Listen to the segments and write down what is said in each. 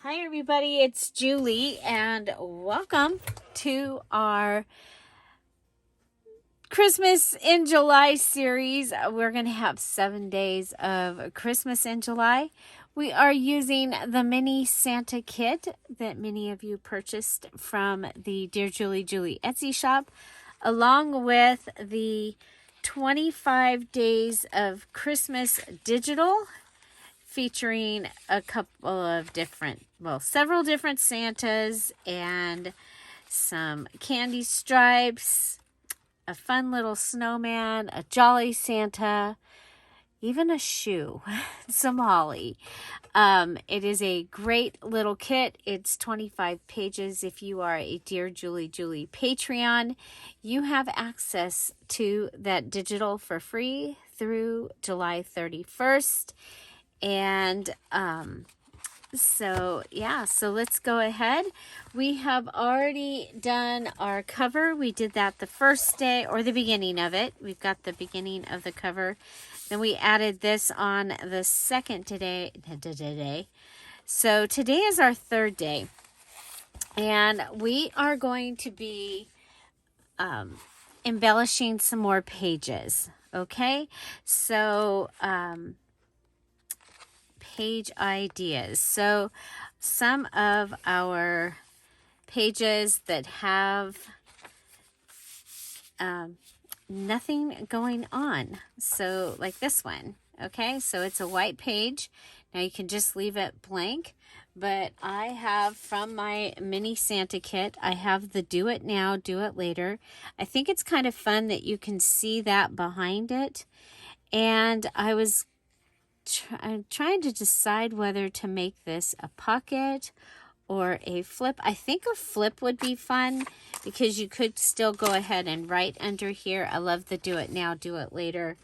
Hi everybody, it's Julie and welcome to our Christmas in July series. We're going to have 7 days of Christmas in July. We are using the mini Santa kit that many of you purchased from the Dearjuliejulie Etsy shop, along with the 25 days of Christmas digital, featuring a couple of several different Santas and some candy stripes, a fun little snowman, a jolly Santa, even a shoe, some holly. It is a great little kit. It's 25 pages. If you are a Dearjuliejulie Patreon, you have access to that digital for free through July 31st. And so let's go ahead. We have already done our cover. We did that the first day, or the beginning of it. We've got the beginning of the cover. Then we added this on the second today. So today is our third day, and we are going to be embellishing some more pages. Okay, so page ideas. So some of our pages that have nothing going on. So like this one. Okay, so it's a white page. Now you can just leave it blank. But I have, from my mini Santa kit, I have the do it now, do it later. I think it's kind of fun that you can see that behind it. And I was I'm trying to decide whether to make this a pocket or a flip. I think a flip would be fun because you could still go ahead and write under here. I love the do it now, do it later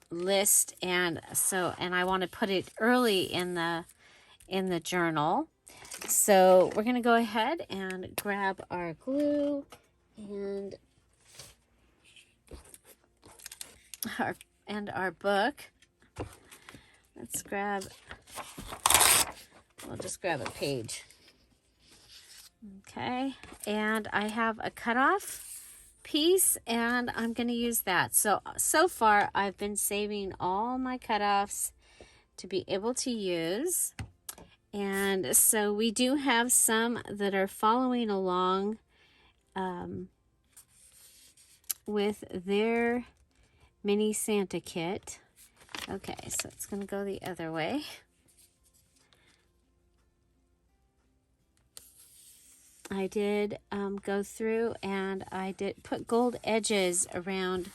list, and I want to put it early in the journal. So we're going to go ahead and grab our glue and our book. We'll just grab a page. Okay, and I have a cutoff piece, and I'm going to use that. So far, I've been saving all my cutoffs to be able to use. And so we do have some that are following along with their mini Santa kit. Okay, so it's going to go the other way. I did go through and I did put gold edges around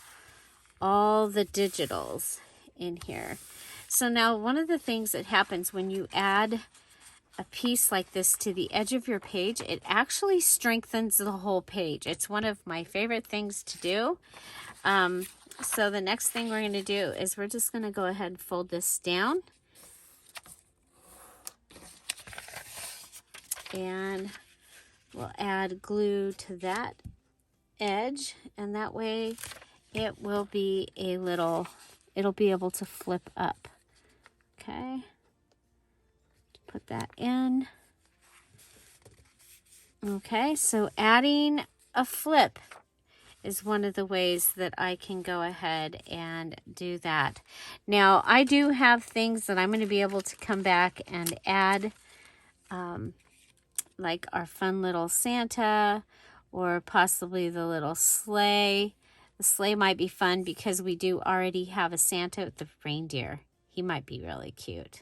all the digitals in here. So now one of the things that happens when you add a piece like this to the edge of your page, it actually strengthens the whole page. It's one of my favorite things to do. So the next thing we're going to do is we're just going to go ahead and fold this down. And we'll add glue to that edge. And that way it will be it'll be able to flip up. Okay. Put that in. Okay, so adding a flip is one of the ways that I can go ahead and do that. Now, I do have things that I'm going to be able to come back and add, like our fun little Santa, or possibly the little sleigh. The sleigh might be fun because we do already have a Santa with the reindeer. He might be really cute.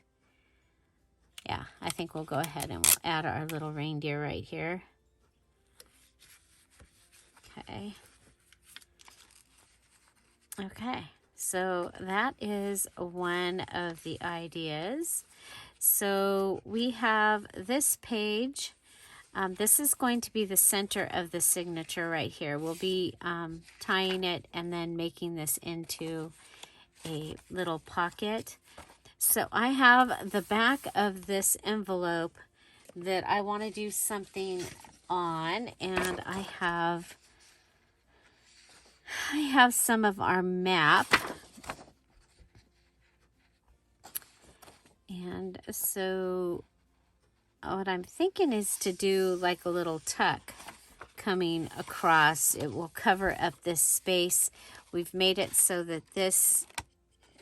Yeah, I think we'll go ahead and we'll add our little reindeer right here. Okay. Okay, so that is one of the ideas. So we have this page. This is going to be the center of the signature right here. We'll be tying it and then making this into a little pocket. So I have the back of this envelope that I want to do something on, and I have some of our map. And so what I'm thinking is to do like a little tuck coming across. It will cover up this space. We've made it so that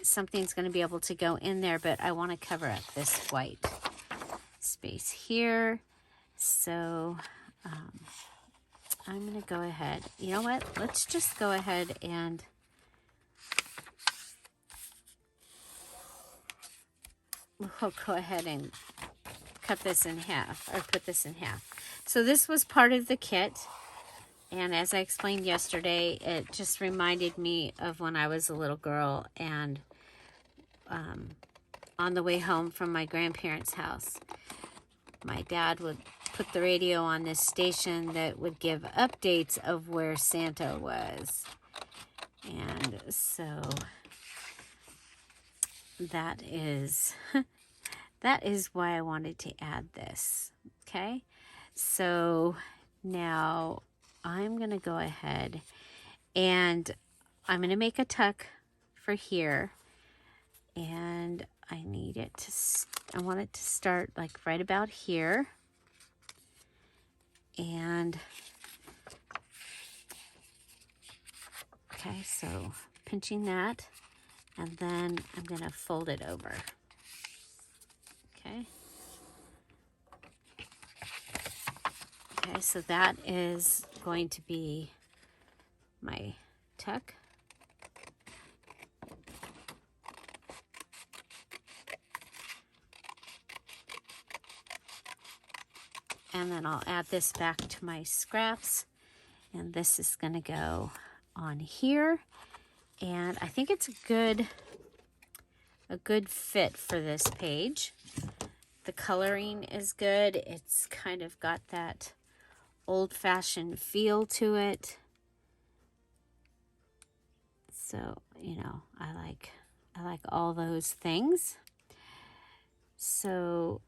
something's going to be able to go in there, but I want to cover up this white space here. So I'm going to go ahead. You know what? Let's just go ahead and we'll go ahead and cut this in half, or put this in half. So this was part of the kit, and as I explained yesterday, it just reminded me of when I was a little girl and on the way home from my grandparents' house, my dad would put the radio on this station that would give updates of where Santa was. And so that is that is why I wanted to add this. Okay, so now I'm gonna go ahead and I'm gonna make a tuck for here, and I need it to I want it to start like right about here, and okay, so pinching that, and then I'm gonna fold it over. Okay. Okay, so that is going to be my tuck. And then I'll add this back to my scraps, and this is going to go on here. And I think it's a good fit for this page. The coloring is good. It's kind of got that old-fashioned feel to it. So, you know, I like all those things. So,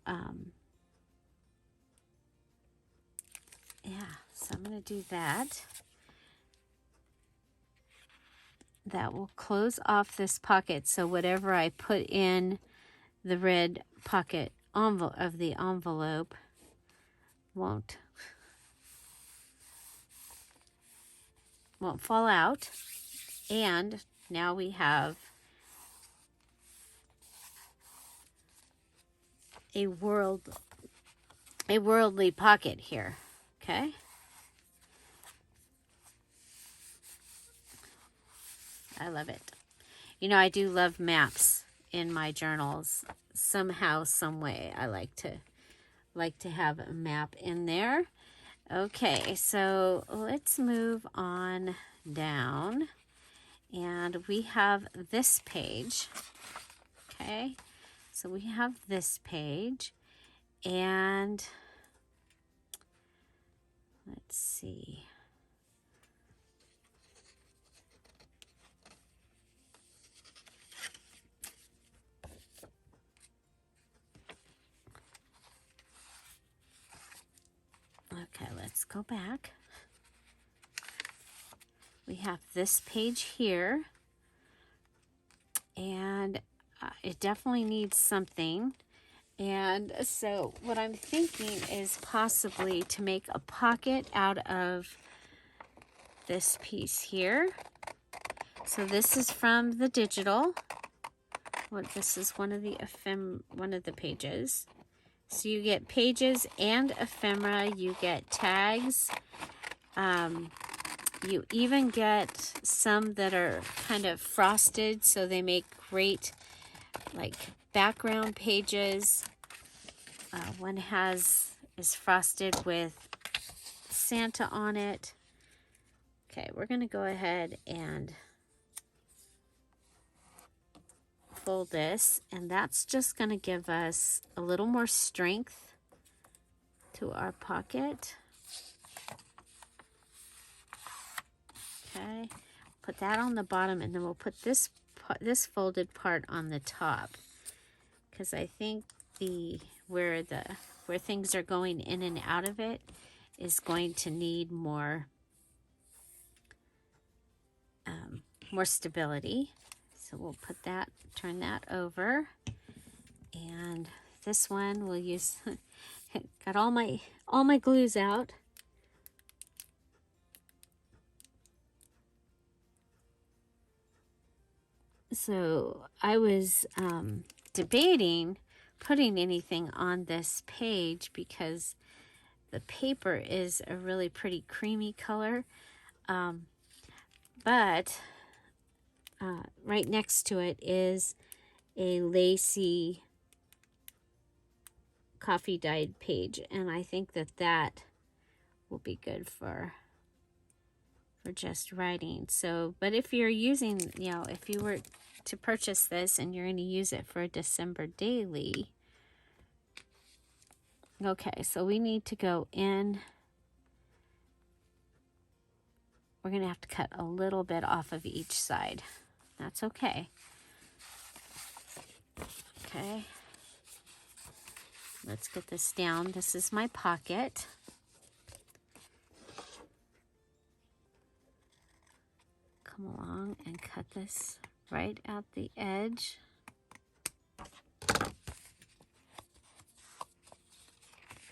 yeah, so I'm going to do that. That will close off this pocket, so whatever I put in the red pocket of the envelope won't fall out. And now we have a worldly pocket here. Okay. I love it. You know, I do love maps in my journals. Somehow, some way, I like to have a map in there. Okay, so let's move on down, and we have this page. Okay, so we have this page, and let's see. Okay, let's go back. We have this page here, and it definitely needs something. And so what I'm thinking is possibly to make a pocket out of this piece here. So this is from the digital. This is one of the pages. So you get pages and ephemera. You get tags. You even get some that are kind of frosted, so they make great like background pages. One is frosted with Santa on it. Okay, we're going to go ahead and fold this, and that's just going to give us a little more strength to our pocket. Okay, put that on the bottom, and then we'll put this folded part on the top, because I think where things are going in and out of it is going to need more stability. So we'll turn that over, and this one we'll use Got all my glues out. So I was debating putting anything on this page because the paper is a really pretty creamy color. But right next to it is a lacy coffee dyed page, and I think that will be good for just writing. So, but if you're using, if you were to purchase this and you're going to use it for a December daily, okay, so we need to go in. We're going to have to cut a little bit off of each side. That's okay. Okay. Let's get this down. This is my pocket. Come along and cut this right at the edge.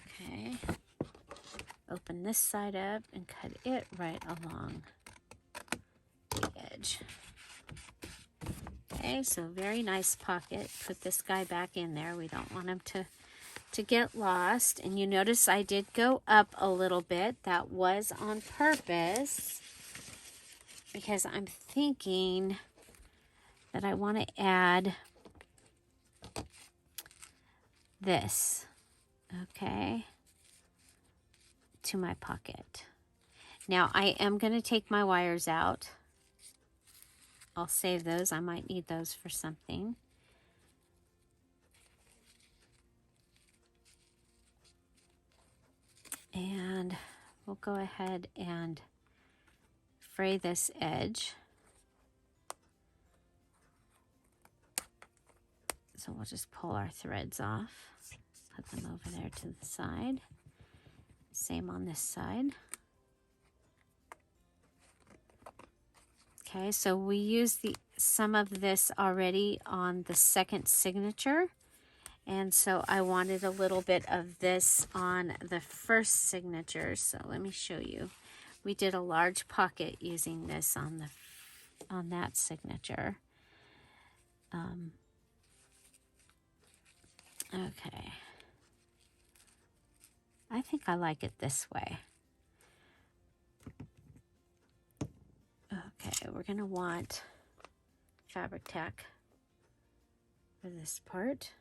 Okay. Open this side up and cut it right along the edge. Okay, so very nice pocket. Put this guy back in there. We don't want him to get lost. And you notice I did go up a little bit. That was on purpose because I'm thinking that I want to add this, okay, to my pocket. Now I am going to take my wires out. I'll save those. I might need those for something. And we'll go ahead and fray this edge. So we'll just pull our threads off, put them over there to the side. Same on this side. Okay, so we used some of this already on the second signature. And so I wanted a little bit of this on the first signature. So let me show you. We did a large pocket using this on that signature. Okay. I think I like it this way. Okay, we're going to want fabric tack for this part.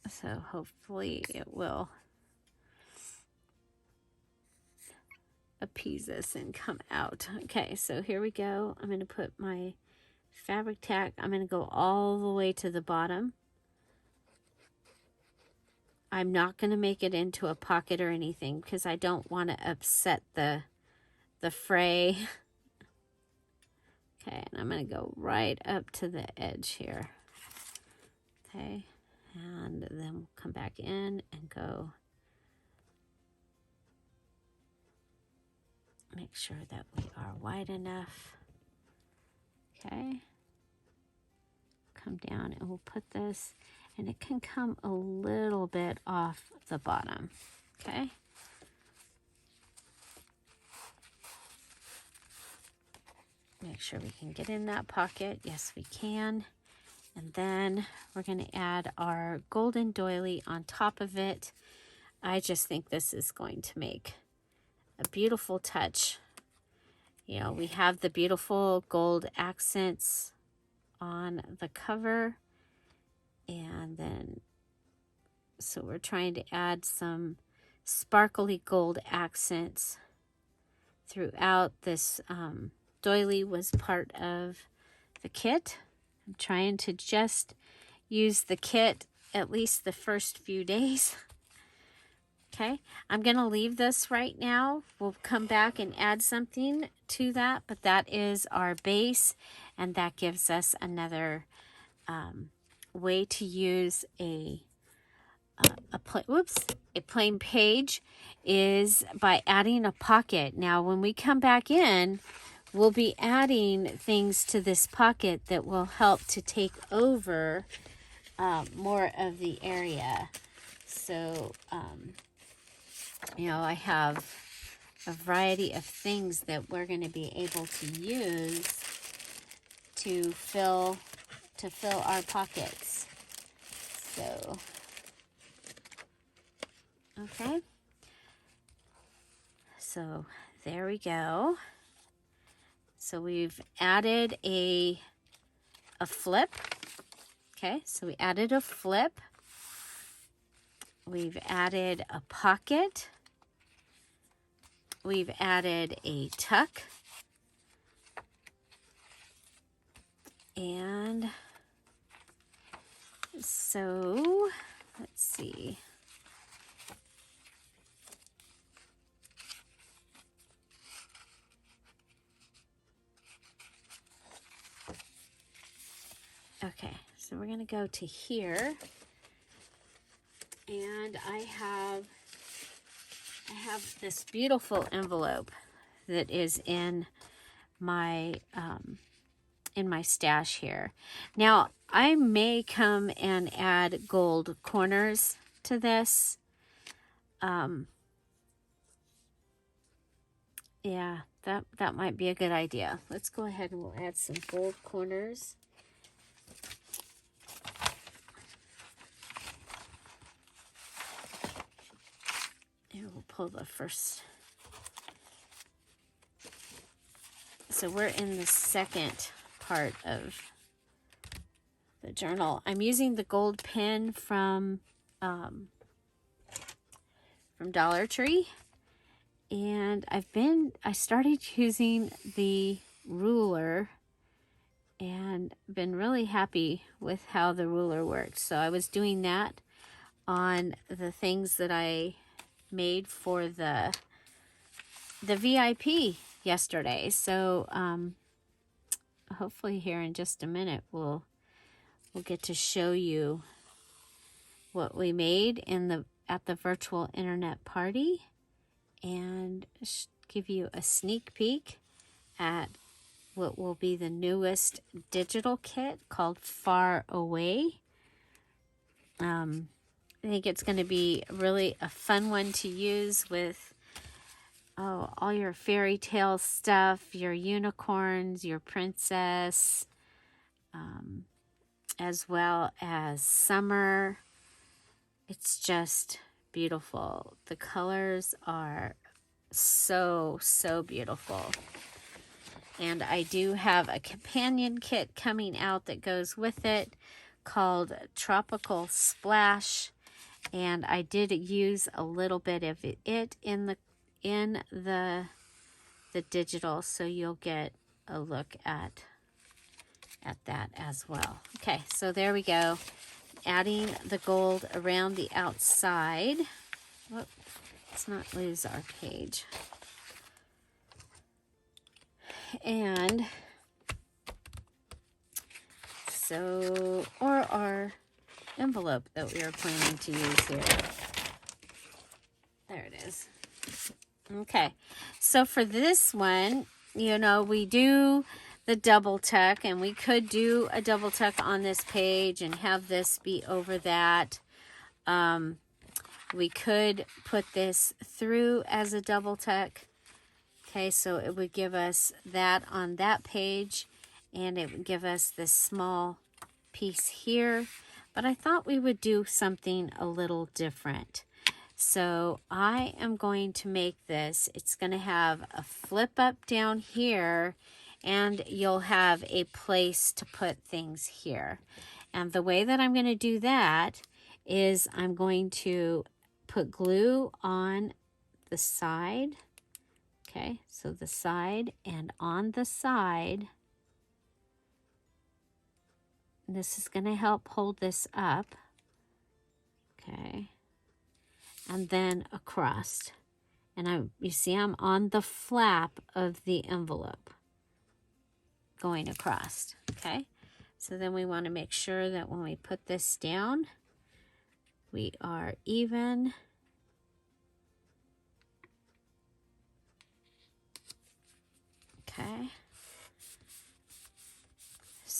So hopefully it will appease us and come out. Okay, so here we go. I'm going to put my fabric tack. I'm going to go all the way to the bottom. I'm not going to make it into a pocket or anything because I don't want to upset the fray. Okay, and I'm going to go right up to the edge here. Okay, and then we'll come back in and go. Make sure that we are wide enough. Okay. Come down and we'll put this, and it can come a little bit off the bottom. Okay. Make sure we can get in that pocket. Yes, we can. And then we're going to add our golden doily on top of it. I just think this is going to make a beautiful touch. You know, we have the beautiful gold accents on the cover, and then so we're trying to add some sparkly gold accents throughout. This doily was part of the kit. I'm trying to just use the kit at least the first few days. Okay, I'm going to leave this right now. We'll come back and add something to that, but that is our base, and that gives us another way to use a plain page is by adding a pocket. Now, when we come back in, we'll be adding things to this pocket that will help to take over more of the area. So, you know, I have a variety of things that we're going to be able to use to fill our pockets. So, okay. So there we go. So we've added a flip. Okay, so we added a flip. We've added a pocket. We've added a tuck. And so, let's see. Okay, so we're going to go to here. And I have this beautiful envelope that is in my stash here. Now, I may come and add gold corners to this. Yeah, that might be a good idea. Let's go ahead and we'll add some gold corners. And we'll pull the first. So we're in the second part of the journal. I'm using the gold pen from Dollar Tree. And I started using the ruler and been really happy with how the ruler works. So I was doing that on the things that I made for the VIP yesterday. So hopefully here in just a minute we'll get to show you what we made at the virtual internet party and give you a sneak peek at what will be the newest digital kit called Far Away. I think it's going to be really a fun one to use with all your fairy tale stuff, your unicorns, your princess, as well as summer. It's just beautiful. The colors are so beautiful. And I do have a companion kit coming out that goes with it called Tropical Splash. And I did use a little bit of it in the digital, so you'll get a look at that as well. Okay, so there we go. Adding the gold around the outside. Whoop, let's not lose our page. And so, or our envelope that we are planning to use here. There it is. Okay, so for this one, you know, we do the double tuck, and we could do a double tuck on this page and have this be over that. We could put this through as a double tuck. Okay, so it would give us that on that page, and it would give us this small piece here. But I thought we would do something a little different. So I am going to make this. It's going to have a flip up down here, and you'll have a place to put things here. And the way that I'm going to do that is I'm going to put glue on the side. Okay, so the side, and on the side, this is going to help hold this up. Okay, and then across. And you see I'm on the flap of the envelope going across. Okay, so then we want to make sure that when we put this down, we are even. Okay.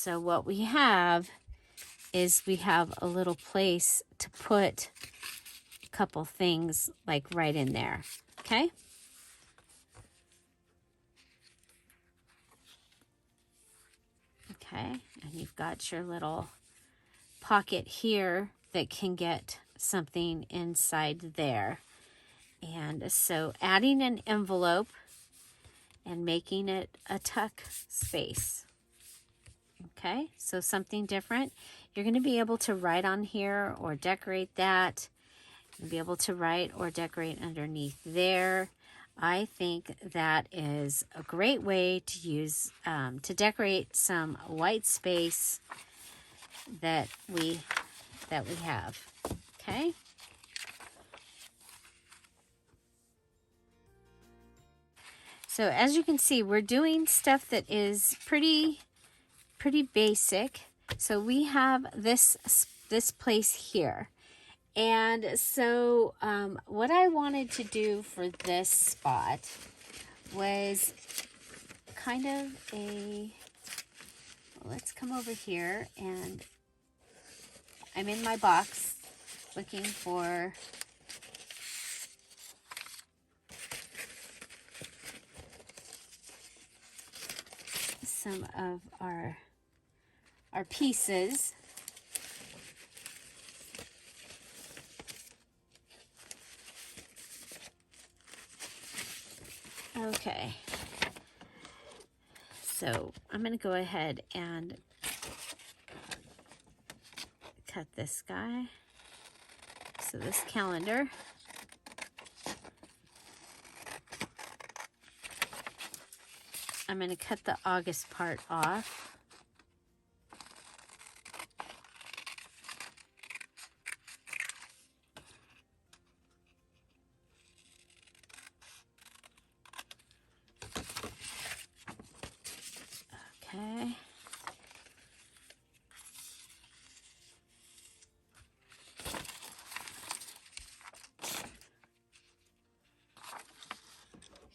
So what we have is we have a little place to put a couple things like right in there, okay? Okay, and you've got your little pocket here that can get something inside there. And so adding an envelope and making it a tuck space. Okay, so something different. You're going to be able to write on here or decorate that. You'll be able to write or decorate underneath there. I think that is a great way to use, to decorate some white space that we have. Okay. So as you can see, we're doing stuff that is pretty basic. So we have this place here. And so what I wanted to do for this spot was kind of let's come over here, and I'm in my box looking for some of our pieces. Okay, so I'm going to go ahead and cut this guy. So this calendar. I'm going to cut the August part off. Okay.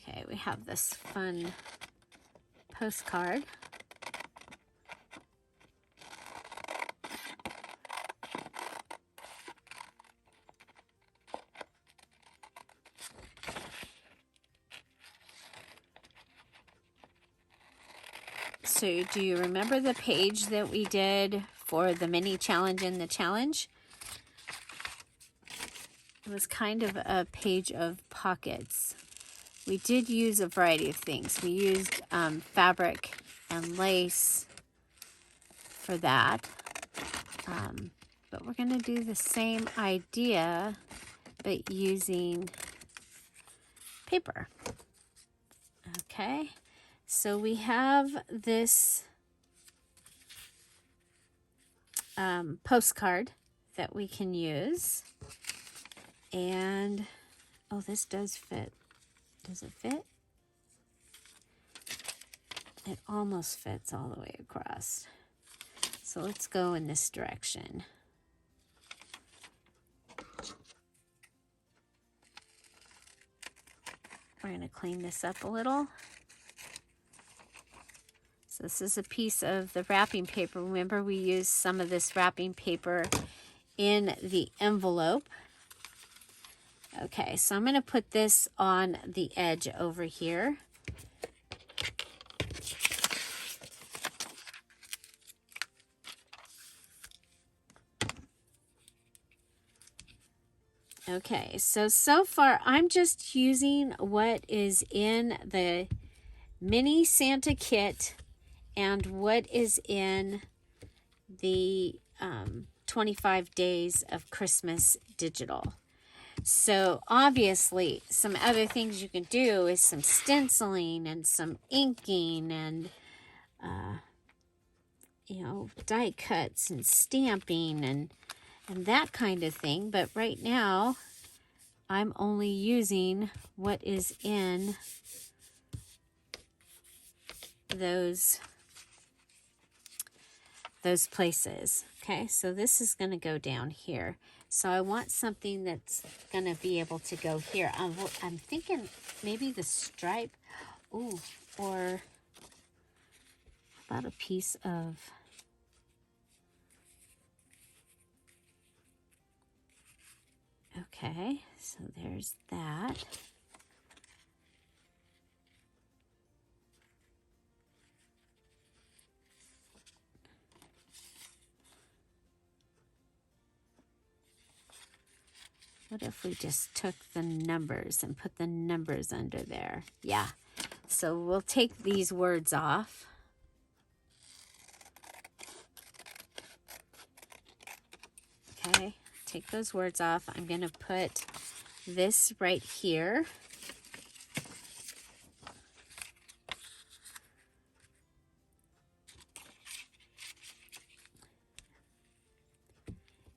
Okay, we have this fun postcard. So do you remember the page that we did for the mini challenge in the challenge? It was kind of a page of pockets. We did use a variety of things. We used fabric and lace for that. But we're going to do the same idea, but using paper. Okay, so we have this postcard that we can use. And, oh, this does fit. Does it fit? It almost fits all the way across. So let's go in this direction. We're going to clean this up a little. So this is a piece of the wrapping paper. Remember, we used some of this wrapping paper in the envelope. Okay, so I'm going to put this on the edge over here. Okay, so far I'm just using what is in the mini Santa kit and what is in the 25 Days of Christmas digital. So obviously some other things you can do is some stenciling and some inking and you know, die cuts and stamping and that kind of thing. But right now I'm only using what is in those places. Okay, so this is going to go down here. So I want something that's going to be able to go here. I'm thinking maybe the stripe. Ooh, or about a piece of Okay, so there's that. What if we just took the numbers and put the numbers under there? Yeah, so we'll take these words off. Okay, take those words off. I'm going to put this right here.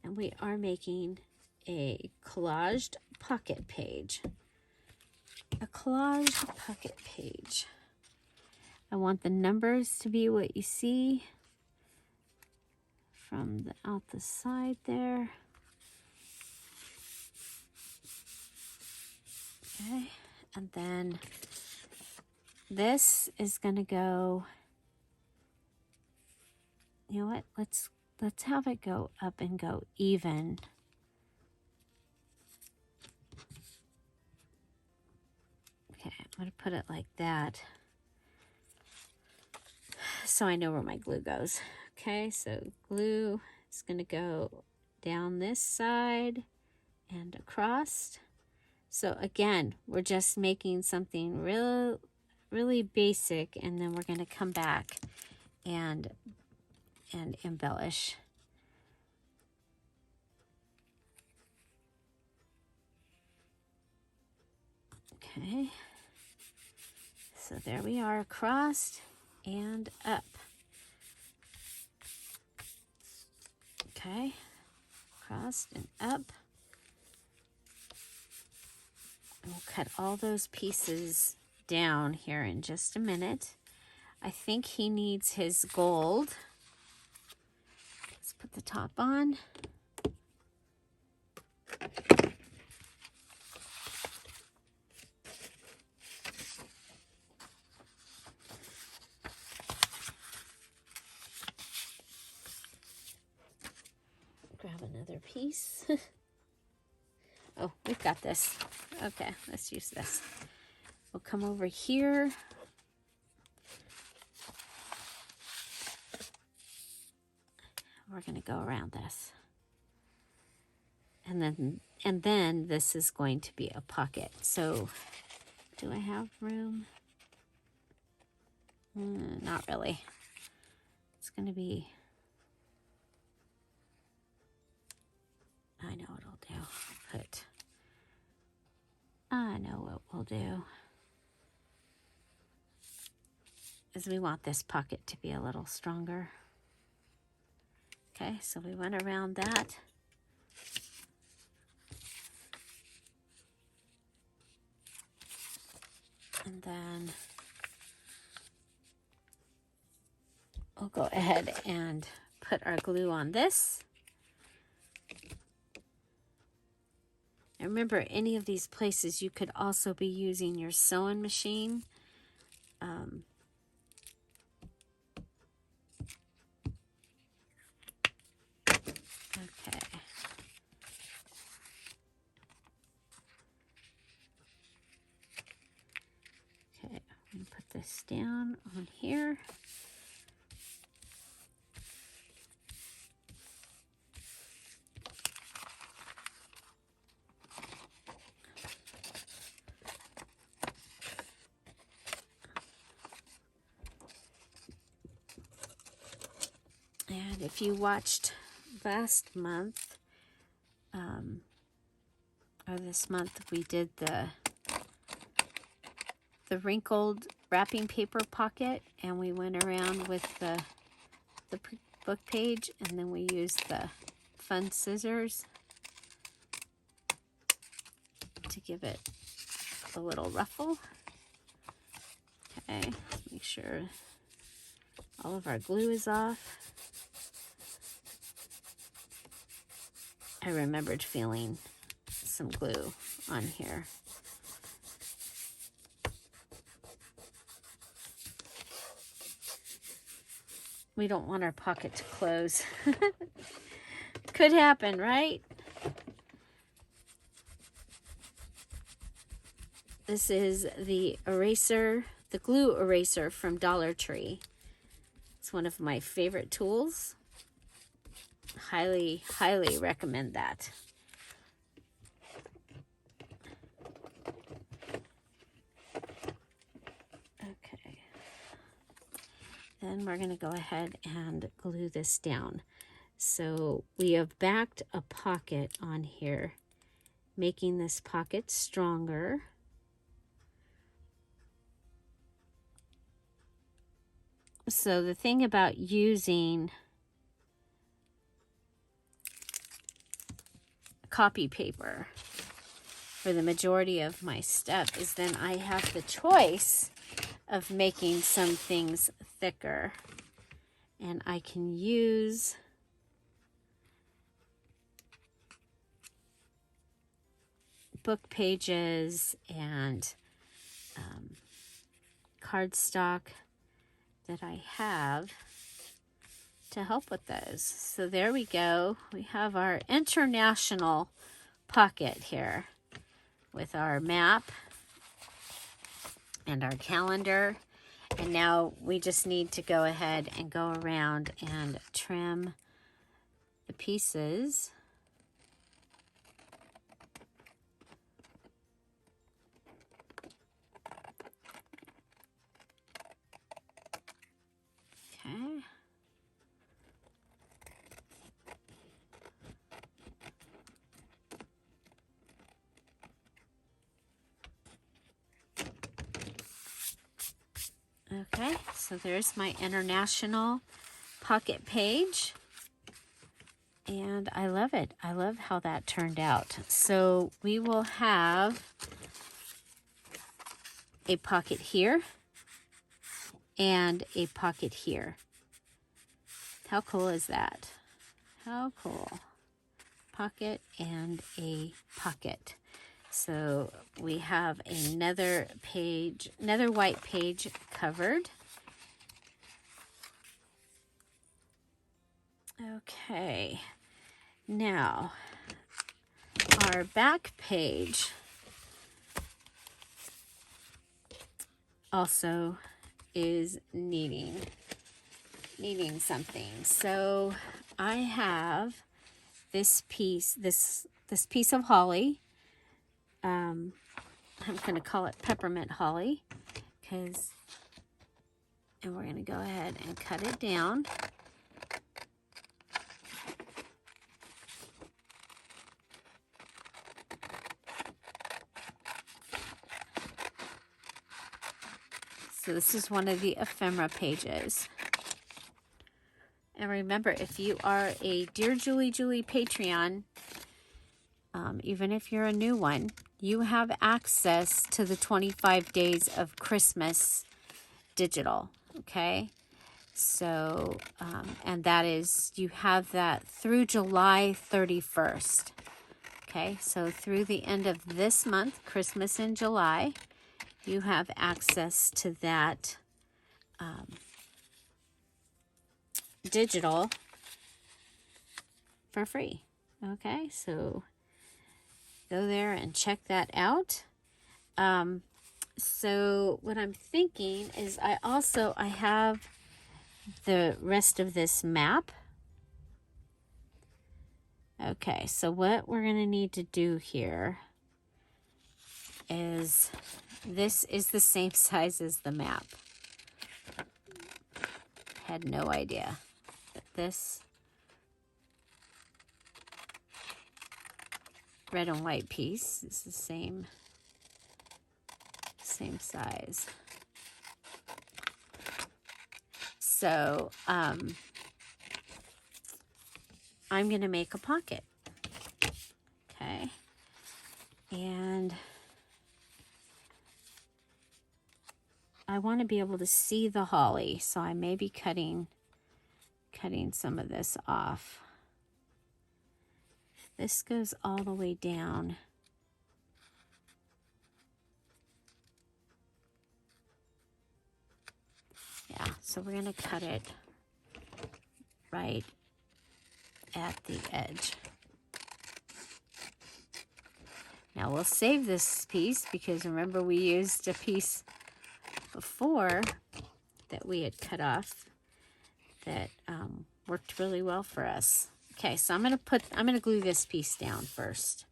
And we are making a collaged pocket page. A collaged pocket page. I want the numbers to be what you see from out the side there. Okay, and then this is going to go, you know what, let's have it go up and go even. Okay, I'm going to put it like that so I know where my glue goes. Okay, so glue is going to go down this side and across. So again, we're just making something really basic, and then we're going to come back and embellish. Okay, so there we are, across and up. Okay, across and up. And we'll cut all those pieces down here in just a minute. I think he needs his gold. Let's put the top on. Grab another piece. Oh, we've got this. Okay, let's use this. We'll come over here. We're going to go around this. And then this is going to be a pocket. So, do I have room? Not really. It's going to be, I know what I'll do. I know what we'll do. Is we want this pocket to be a little stronger. Okay, so we went around that. And then we'll go ahead and put our glue on this. And remember, any of these places you could also be using your sewing machine. Okay. Okay, I'm going to put this down on here. And if you watched last month, or this month, we did the wrinkled wrapping paper pocket, and we went around with the book page, and then we used the fun scissors to give it a little ruffle. Okay, let's make sure all of our glue is off. I remembered feeling some glue on here. We don't want our pocket to close. Could happen, right? This is the eraser, the glue eraser from Dollar Tree. It's one of my favorite tools. Highly, highly recommend that. Okay. Then we're going to go ahead and glue this down. So we have backed a pocket on here, making this pocket stronger. So the thing about using copy paper for the majority of my stuff is then I have the choice of making some things thicker. And I can use book pages and cardstock that I have to help with those. So there we go. We have our international pocket here with our map and our calendar. And now we just need to go ahead and go around and trim the pieces. Okay. Okay, so there's my international pocket page. And I love it. I love how that turned out. So we will have a pocket here and a pocket here. How cool is that? How cool. Pocket and a pocket. So we have another page, another white page covered. Okay. Now, our back page also is needing something. So I have this piece, this piece of holly. I'm going to call it peppermint holly, and we're going to go ahead and cut it down. So this is one of the ephemera pages. And remember, if you are a Dearjuliejulie Patreon, even if you're a new one, you have access to the 25 days of Christmas digital, okay? So, and that is, you have that through July 31st, okay? So through the end of this month, Christmas in July, you have access to that digital for free. Okay, so go there and check that out. So what I'm thinking is I have the rest of this map. Okay, so what we're going to need to do here is, this is the same size as the map. Had no idea that this red and white piece is the same size. So I'm going to make a pocket. Okay. And I want to be able to see the holly, so I may be cutting some of this off. This goes all the way down. Yeah, so we're going to cut it right at the edge. Now we'll save this piece because remember we used a piece before that we had cut off that worked really well for us. Okay, so I'm gonna glue this piece down first.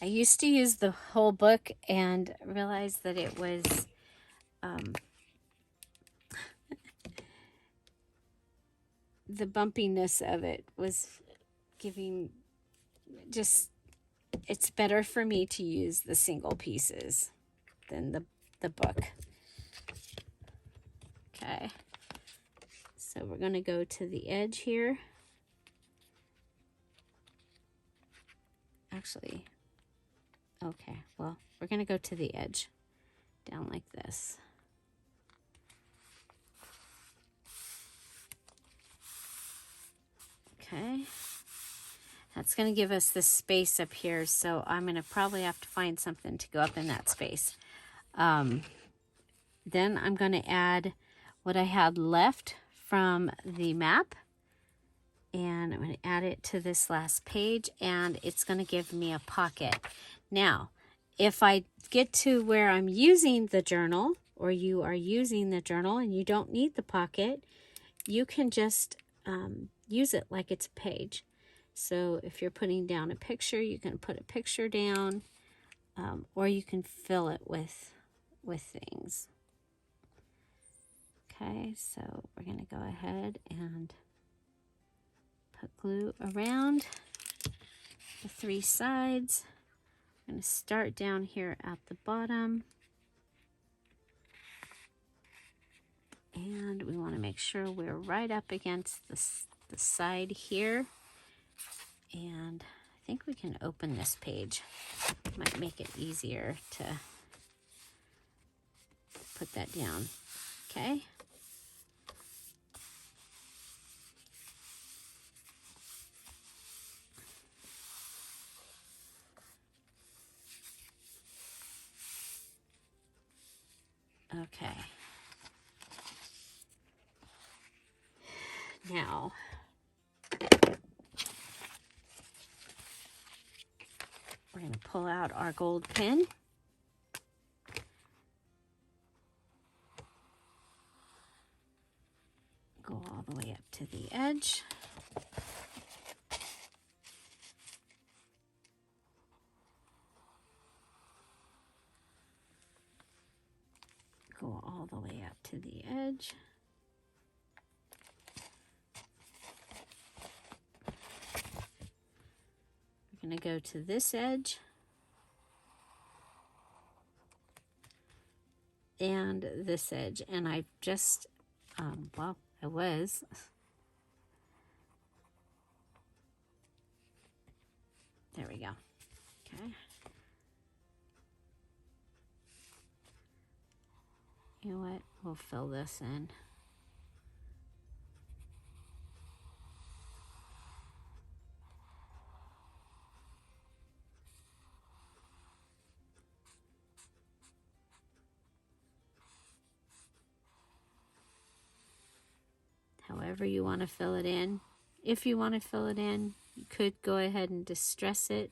I used to use the whole book and realized that it was the bumpiness of it was giving just, it's better for me to use the single pieces than the book. Okay, so we're going to go to the edge here. Actually, okay, well, we're going to go to the edge down like this. Okay, that's going to give us this space up here, so I'm going to probably have to find something to go up in that space. Then I'm going to add what I had left from the map, and I'm going to add it to this last page, and it's going to give me a pocket. Now, if I get to where I'm using the journal, or you are using the journal and you don't need the pocket, you can just use it like it's a page. So if you're putting down a picture, you can put a picture down, or you can fill it with things. Okay, so we're going to go ahead and put glue around the 3 sides. I'm going to start down here at the bottom. And we want to make sure we're right up against the side here. And I think we can open this page. Might make it easier to put that down. Okay. Okay. Now, we're going to pull out our gold pin. Go all the way up to the edge. Go all the way up to the edge. We're going to go to this edge. And this edge. And I just, well, I was. There we go. Okay. You know what? We'll fill this in. However you want to fill it in. If you want to fill it in, you could go ahead and distress it.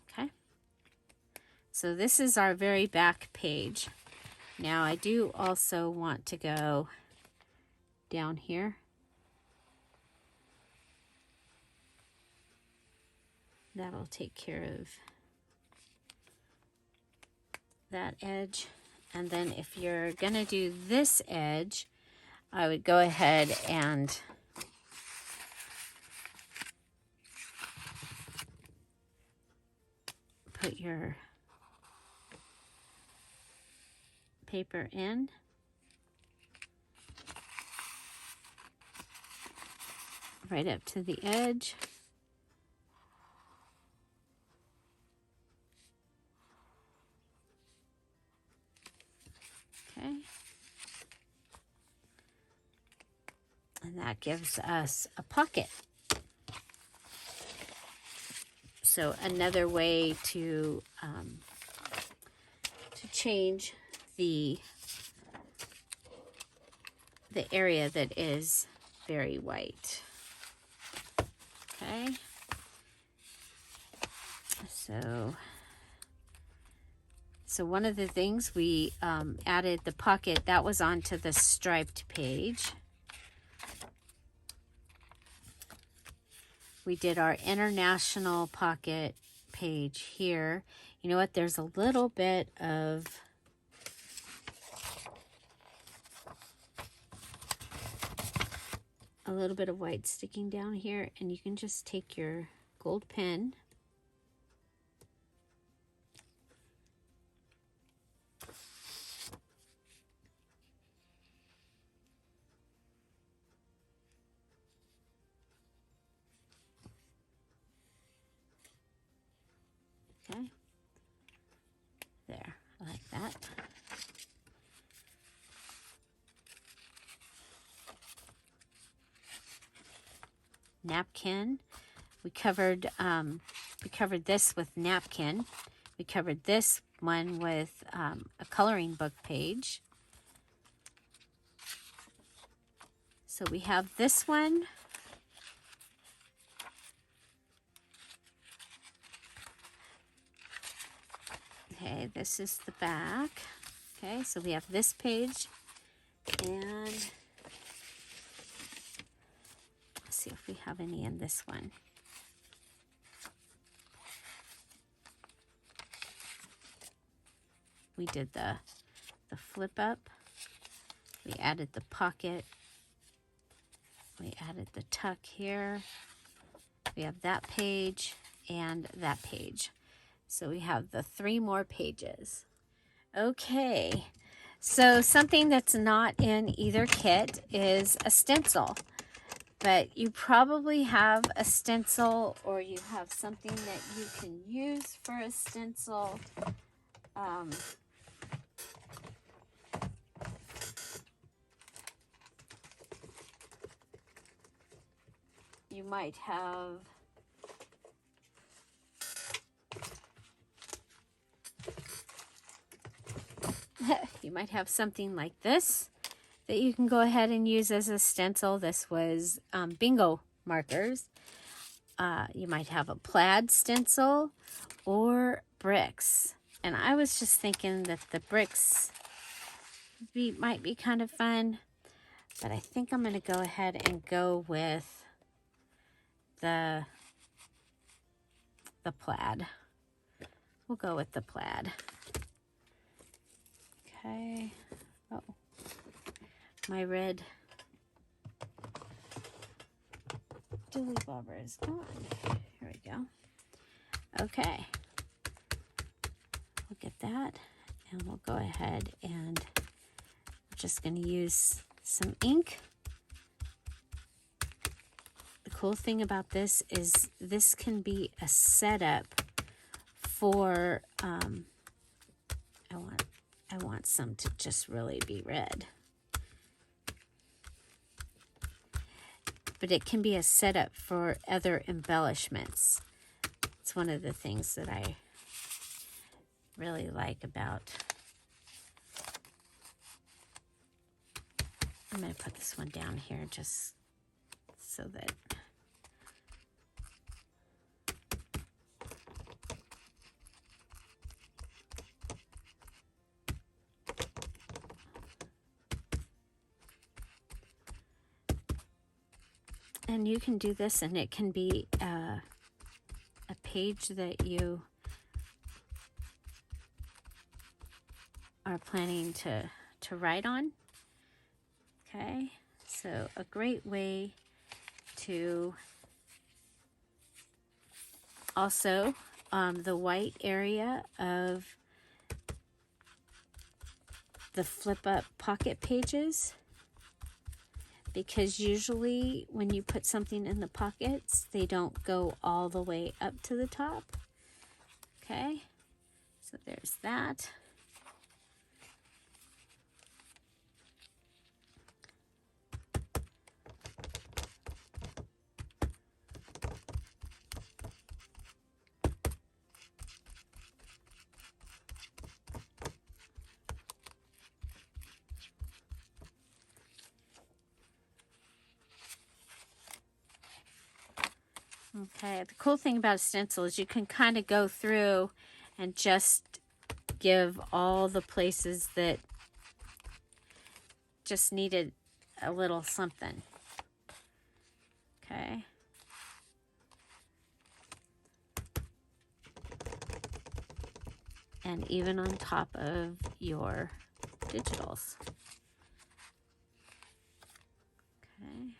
Okay. So this is our very back page. Now I do also want to go down here. That'll take care of that edge. And then if you're gonna do this edge, I would go ahead and put your paper in. Right up to the edge. Okay. And that gives us a pocket. also another way to change the area that is very white. Okay, so one of the things we added the pocket that was onto the striped page. We did our international pocket page here. You know what? There's a little bit of white sticking down here, and you can just take your gold pen okay, there, like that. Napkin. We covered this with napkin. We covered this one with a coloring book page. So we have this one. Okay, this is the back. Okay, so we have this page, and let's see if we have any in this one. We did the flip up. We added the pocket. We added the tuck here. We have that page and that page. So we have the 3 more pages. Okay, so something that's not in either kit is a stencil. But you probably have a stencil, or you have something that you can use for a stencil. You might have something like this that you can go ahead and use as a stencil. This was bingo markers. You might have a plaid stencil or bricks. And I was just thinking that the bricks might be kind of fun, but I think I'm going to go ahead and go with the plaid. We'll go with the plaid. Okay. Oh, my red Julie bobber is gone. Here we go. Okay. We'll get that, and we'll go ahead and we're just going to use some ink. The cool thing about this is this can be a setup for I want some to just really be red. But it can be a setup for other embellishments. It's one of the things that I really like about. I'm going to put this one down here just so that and you can do this, and it can be a page that you are planning to write on. Okay, so a great way to also the white area of the flip up pocket pages, because usually when you put something in the pockets, they don't go all the way up to the top. Okay, so there's that. Okay, the cool thing about a stencil is you can kind of go through and just give all the places that just needed a little something. Okay. And even on top of your digitals. Okay.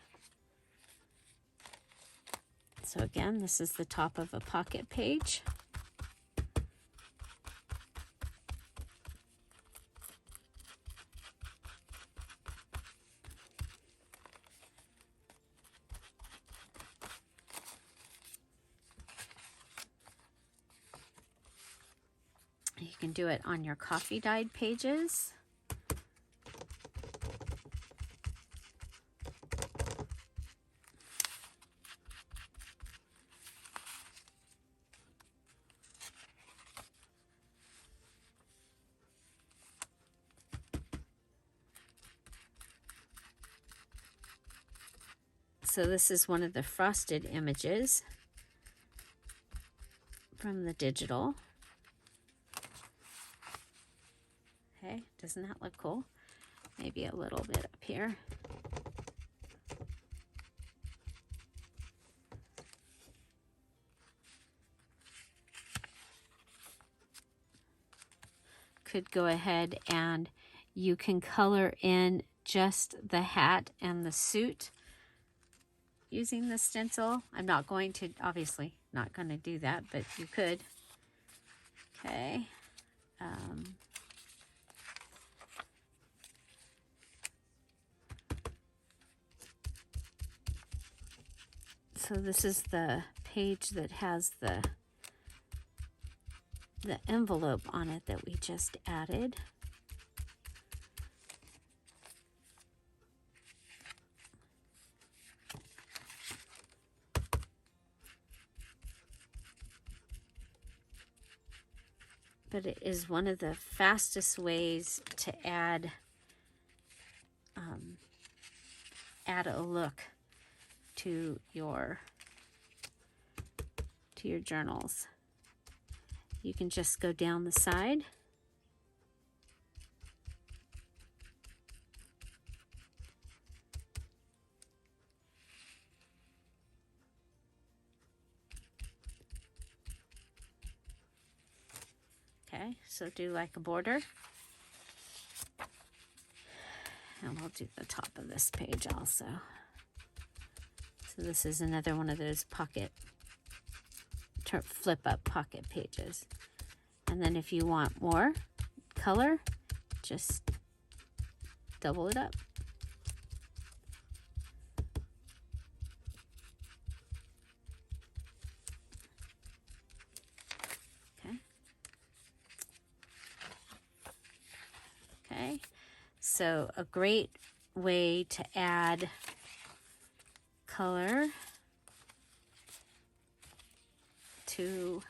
So again, this is the top of a pocket page. You can do it on your coffee dyed pages. So this is one of the frosted images from the digital. Okay, doesn't that look cool? Maybe a little bit up here. Could go ahead and you can color in just the hat and the suit using the stencil. I'm not going to, obviously not going to do that, but you could. Okay. So this is the page that has the envelope on it that we just added. But it is one of the fastest ways to add a look to your journals. You can just go down the side. Okay, so do like a border. And we'll do the top of this page also. So this is another one of those pocket, flip up pocket pages. And then if you want more color, just double it up. Okay, so a great way to add color to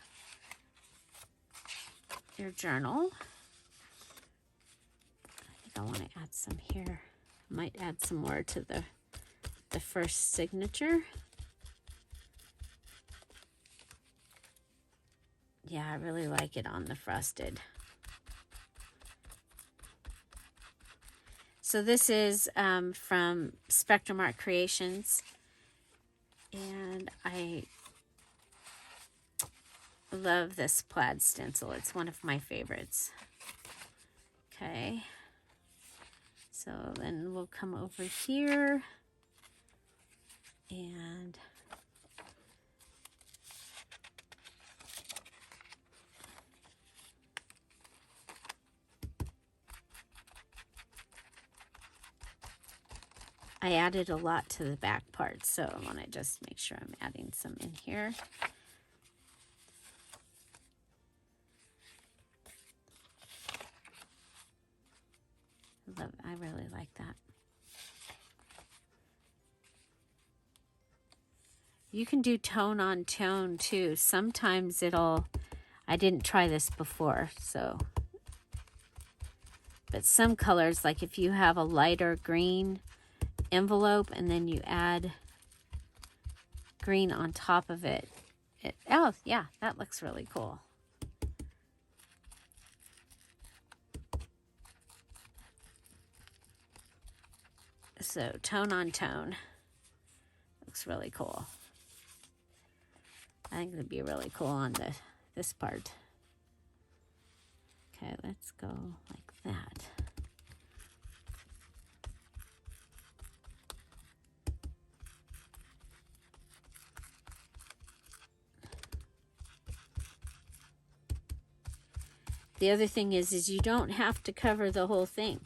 your journal. I think I want to add some here. I might add some more to the first signature. Yeah, I really like it on the frosted. So this is from Spectrum Art Creations, and I love this plaid stencil. It's one of my favorites. Okay, so then we'll come over here and I added a lot to the back part, so I want to just make sure I'm adding some in here. I really like that. You can do tone on tone too. Sometimes I didn't try this before, so. But some colors, like if you have a lighter green envelope and then you add green on top of it. Oh, yeah, that looks really cool. So tone on tone. Looks really cool. I think it'd be really cool on this part. Okay, let's go like that. The other thing is you don't have to cover the whole thing.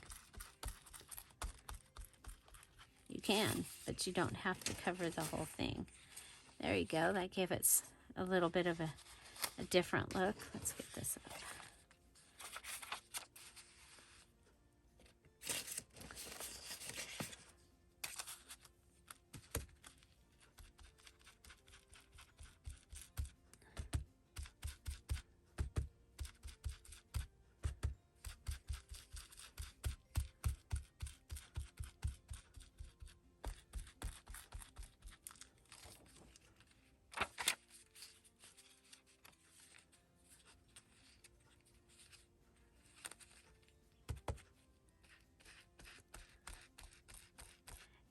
You can, but you don't have to cover the whole thing. There you go. That gave it a little bit of a different look. Let's get this up.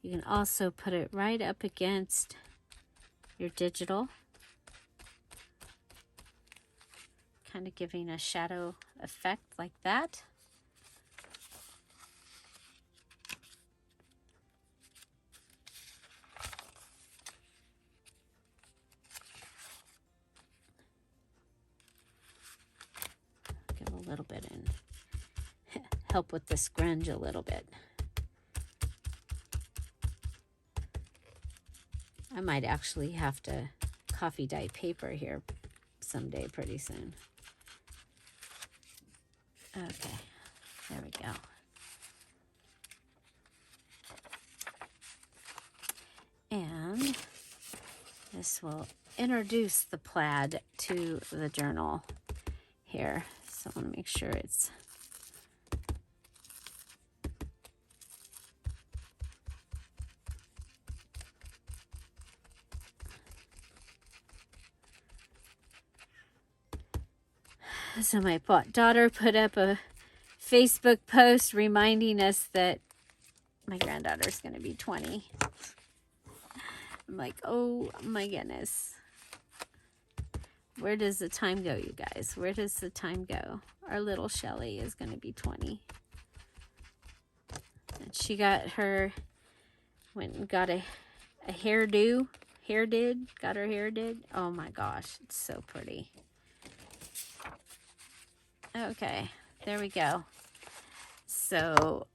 You can also put it right up against your digital, kind of giving a shadow effect like that. Give a little bit and help with the scrunch a little bit. I might actually have to coffee dye paper here someday pretty soon. Okay, there we go. And this will introduce the plaid to the journal here. So I want to make sure it's so my daughter put up a Facebook post reminding us that my granddaughter's going to be 20. I'm like, oh my goodness. Where does the time go, you guys? Where does the time go? Our little Shelly is going to be 20. And she got her, went and got a hairdo. Got her hair did. Oh my gosh, it's so pretty. Okay, there we go. So,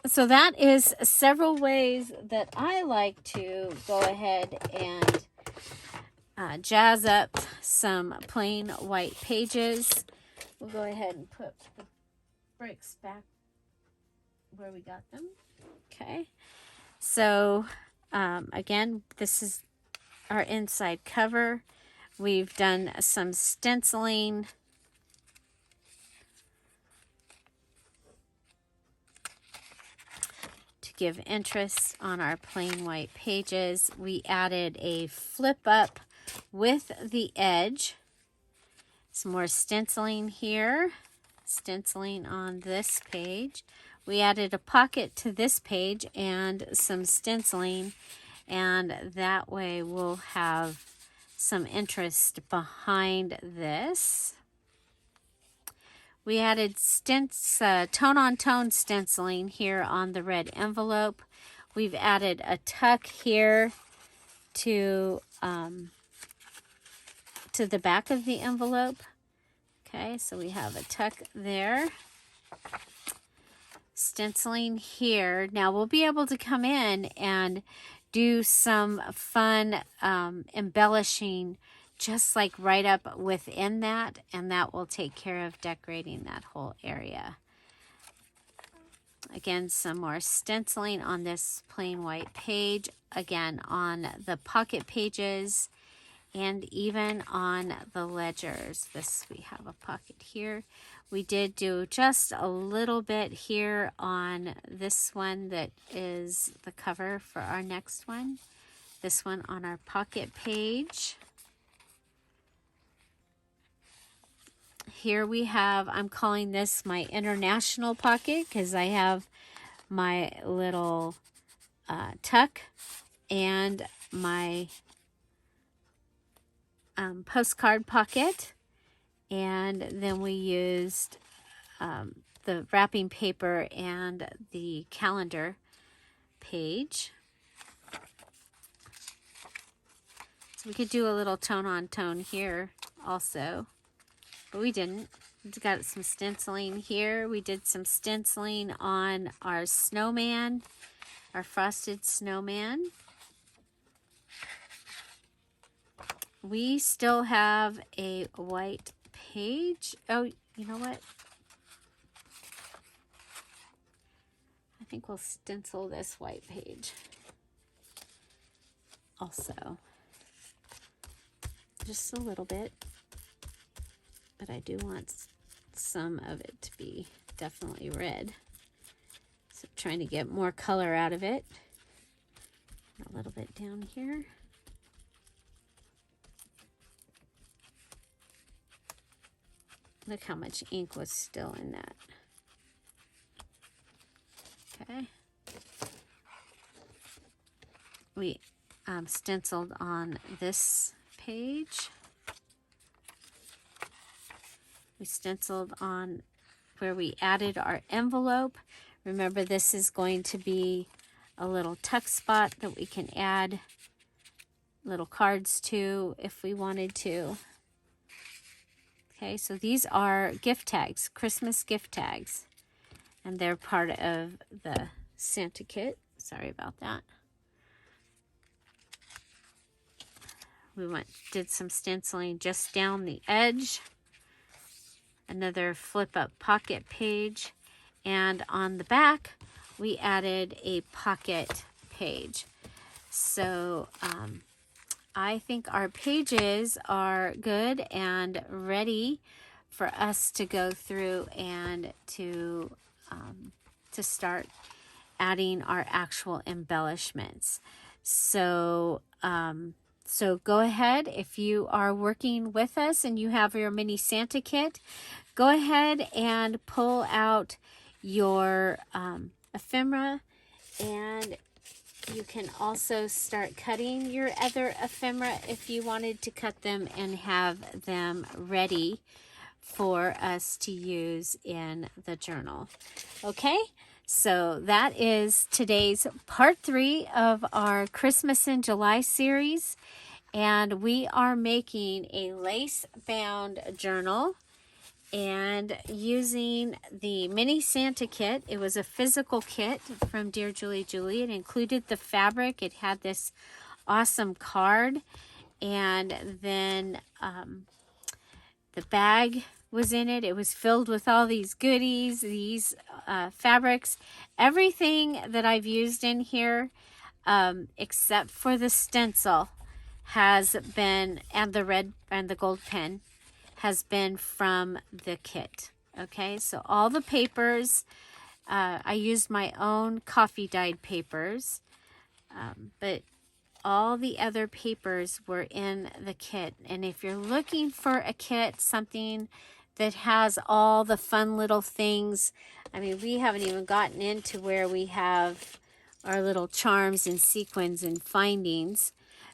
so that is several ways that I like to go ahead and jazz up some plain white pages. We'll go ahead and put the bricks back where we got them. Okay, so again, this is our inside cover. We've done some stenciling. To give interest on our plain white pages. We added a flip up with the edge. Some more stenciling here. Stenciling on this page. We added a pocket to this page and some stenciling. And that way we'll have some interest behind this. We added tone-on-tone stenciling here on the red envelope. We've added a tuck here to the back of the envelope. Okay, so we have a tuck there. Stenciling here. Now we'll be able to come in and do some fun embellishing just like right up within that, and that will take care of decorating that whole area. Again, some more stenciling on this plain white page, again on the pocket pages, and even on the ledgers. This, we have a pocket here. We did do just a little bit here on this one that is the cover for our next one. this one on our pocket page. Here we have, I'm calling this my international pocket because I have my little tuck and my postcard pocket. And then we used the wrapping paper and the calendar page. So we could do a little tone on tone here also, but we didn't. We've got some stenciling here. We did some stenciling on our snowman, our frosted snowman. We still have a white page. Oh, you know what? I think we'll stencil this white page also. Just a little bit. But I do want some of it to be definitely red. So trying to get more color out of it. A little bit down here. Look how much ink was still in that. Okay. We stenciled on this page. We stenciled on where we added our envelope. Remember, this is going to be a little tuck spot that we can add little cards to if we wanted to. Okay, so these are gift tags, Christmas gift tags, and they're part of the Santa kit. Sorry about that. We did some stenciling just down the edge. Another flip up pocket page, and on the back we added a pocket page. So I think our pages are good and ready for us to go through and to start adding our actual embellishments. So so go ahead, if you are working with us and you have your mini Santa kit, go ahead and pull out your ephemera, and you can also start cutting your other ephemera if you wanted to cut them and have them ready for us to use in the journal. Okay, so that is today's part 3 of our Christmas in July series, and we are making a lace bound journal and using the mini Santa kit. It was a physical kit from Dearjuliejulie. It included the fabric. It had this awesome card, and then the bag was in it. It was filled with all these goodies, these fabrics, everything that I've used in here, except for the stencil, has been, and the red and the gold pen, has been from the kit. Okay, so all the papers, I used my own coffee dyed papers, but all the other papers were in the kit. And if you're looking for a kit, something that has all the fun little things, I mean, we haven't even gotten into where we have our little charms and sequins and findings.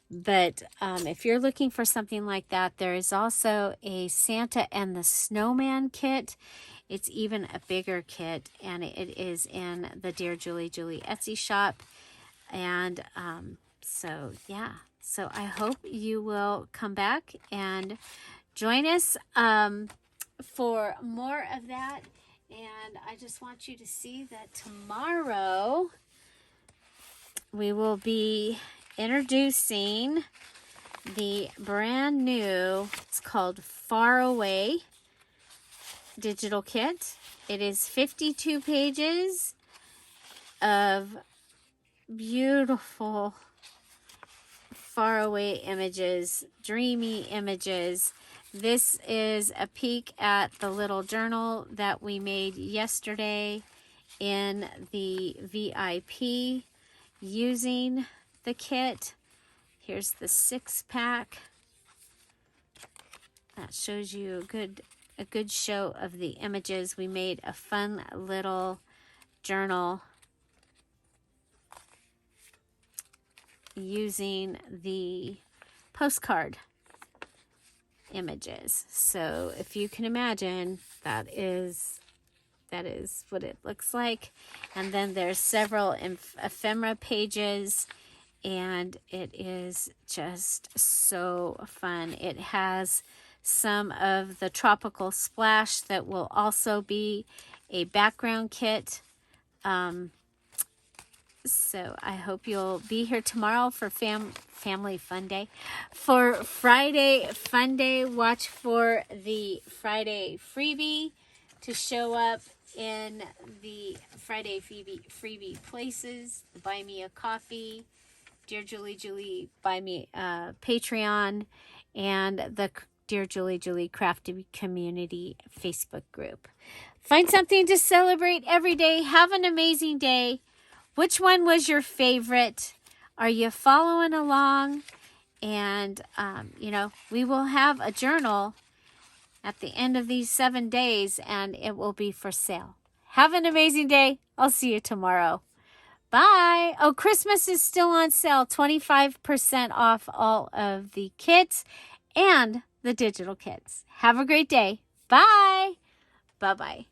But if you're looking for something like that, there is also a Santa and the Snowman kit. It's even a bigger kit, and it is in the Dearjuliejulie Etsy shop. And so, yeah. So I hope you will come back and join us for more of that. And I just want you to see that tomorrow we will be introducing the brand new, it's called Far Away digital kit. It is 52 pages of beautiful faraway images, dreamy images. This is a peek at the little journal that we made yesterday in the VIP using the kit. Here's the 6-pack. That shows you a good show of the images. We made a fun little journal using the postcard images. So if you can imagine, that is what it looks like. And then there's several ephemera pages, and it is just so fun. It has some of the tropical splash that will also be a background kit. So I hope you'll be here tomorrow for Family Fun Day. For Friday Fun Day, watch for the Friday freebie to show up in the Friday freebie places. The Buy Me a Coffee, Dearjuliejulie Buy Me Patreon, and the Dearjuliejulie Crafty Community Facebook group. Find something to celebrate every day. Have an amazing day. Which one was your favorite? Are you following along? And, we will have a journal at the end of these 7 days, and it will be for sale. Have an amazing day. I'll see you tomorrow. Bye. Oh, Christmas is still on sale. 25% off all of the kits and the digital kits. Have a great day. Bye. Bye-bye.